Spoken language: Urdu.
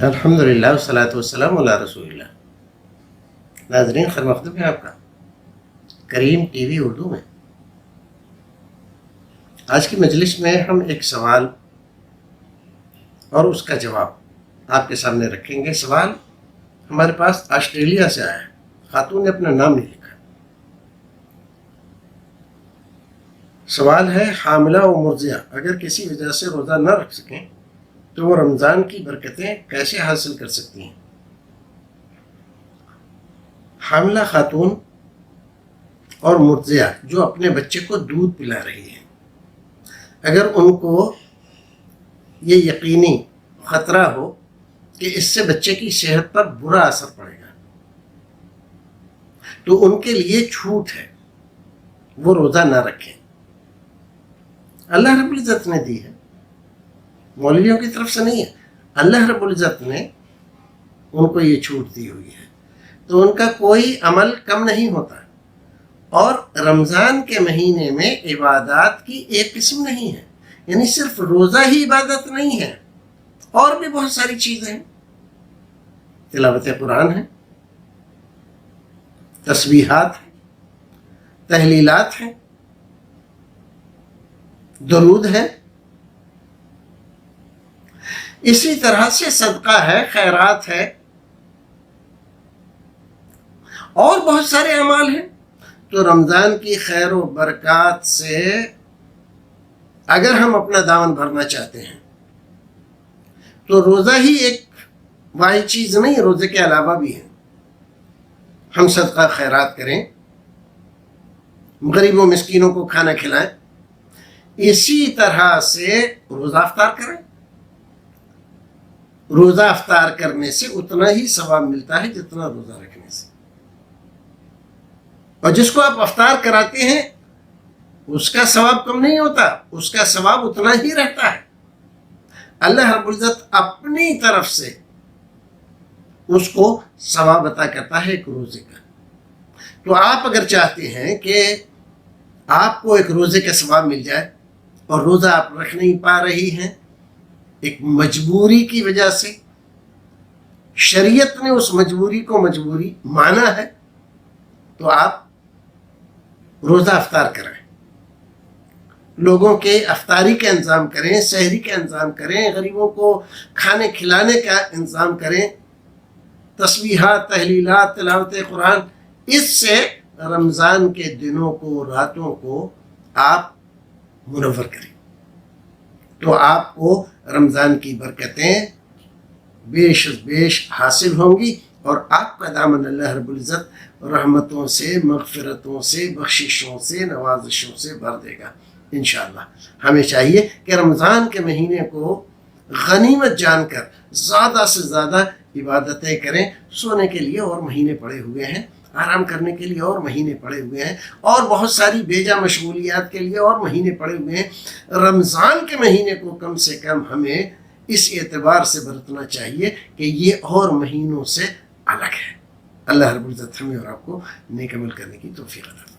الحمدللہ والصلاۃ والسلام علی رسول اللہ۔ ناظرین، خیر مقدم ہے آپ کا کریم ٹی وی اردو میں۔ آج کی مجلس میں ہم ایک سوال اور اس کا جواب آپ کے سامنے رکھیں گے۔ سوال ہمارے پاس آسٹریلیا سے آیا ہے، خاتون نے اپنا نام نہیں لکھا۔ سوال ہے، حاملہ و مرضعہ اگر کسی وجہ سے روزہ نہ رکھ سکیں تو وہ رمضان کی برکتیں کیسے حاصل کر سکتی ہیں؟ حاملہ خاتون اور مرضعہ جو اپنے بچے کو دودھ پلا رہی ہیں، اگر ان کو یہ یقینی خطرہ ہو کہ اس سے بچے کی صحت پر برا اثر پڑے گا تو ان کے لیے چھوٹ ہے، وہ روزہ نہ رکھیں۔ اللہ رب العزت نے دی ہے، مولویوں کی طرف سے نہیں ہے، اللہ رب العزت نے ان کو یہ چھوٹ دی ہوئی ہے، تو ان کا کوئی عمل کم نہیں ہوتا۔ اور رمضان کے مہینے میں عبادات کی ایک قسم نہیں ہے، یعنی صرف روزہ ہی عبادت نہیں ہے، اور بھی بہت ساری چیزیں ہیں۔ تلاوت قرآن ہے، تسبیحات ہیں، تحلیلات ہیں، درود ہے، اسی طرح سے صدقہ ہے، خیرات ہے، اور بہت سارے اعمال ہیں۔ تو رمضان کی خیر و برکات سے اگر ہم اپنا دامن بھرنا چاہتے ہیں تو روزہ ہی ایک واحد چیز نہیں، روزے کے علاوہ بھی ہے۔ ہم صدقہ خیرات کریں، غریب و مسکینوں کو کھانا کھلائیں، اسی طرح سے روزہ افطار کریں۔ روزہ افطار کرنے سے اتنا ہی ثواب ملتا ہے جتنا روزہ رکھنے سے، اور جس کو آپ افطار کراتے ہیں اس کا ثواب کم نہیں ہوتا، اس کا ثواب اتنا ہی رہتا ہے۔ اللہ رب العزت اپنی طرف سے اس کو ثواب عطا کرتا ہے ایک روزے کا۔ تو آپ اگر چاہتے ہیں کہ آپ کو ایک روزے کا ثواب مل جائے اور روزہ آپ رکھ نہیں پا رہی ہیں ایک مجبوری کی وجہ سے، شریعت نے اس مجبوری کو مجبوری مانا ہے، تو آپ روزہ افطار کریں، لوگوں کے افطاری کا انتظام کریں، سحری کا انتظام کریں، غریبوں کو کھانے کھلانے کا انتظام کریں، تسبیحات، تحلیلات، تلاوت قرآن، اس سے رمضان کے دنوں کو، راتوں کو آپ منور کریں، تو آپ کو رمضان کی برکتیں بیش بیش حاصل ہوں گی، اور آپ کا دامن اللہ رب العزت رحمتوں سے، مغفرتوں سے، بخششوں سے، نوازشوں سے بھر دے گا انشاءاللہ۔ ہمیں چاہیے کہ رمضان کے مہینے کو غنیمت جان کر زیادہ سے زیادہ عبادتیں کریں۔ سونے کے لیے اور مہینے پڑے ہوئے ہیں، آرام کرنے کے لیے اور مہینے پڑے ہوئے ہیں، اور بہت ساری بیجا مشغولیات کے لیے اور مہینے پڑے ہوئے ہیں۔ رمضان کے مہینے کو کم سے کم ہمیں اس اعتبار سے برتنا چاہیے کہ یہ اور مہینوں سے الگ ہے۔ اللہ رب العزت ہمیں اور آپ کو نیک عمل کرنے کی توفیق عطا فرمائے۔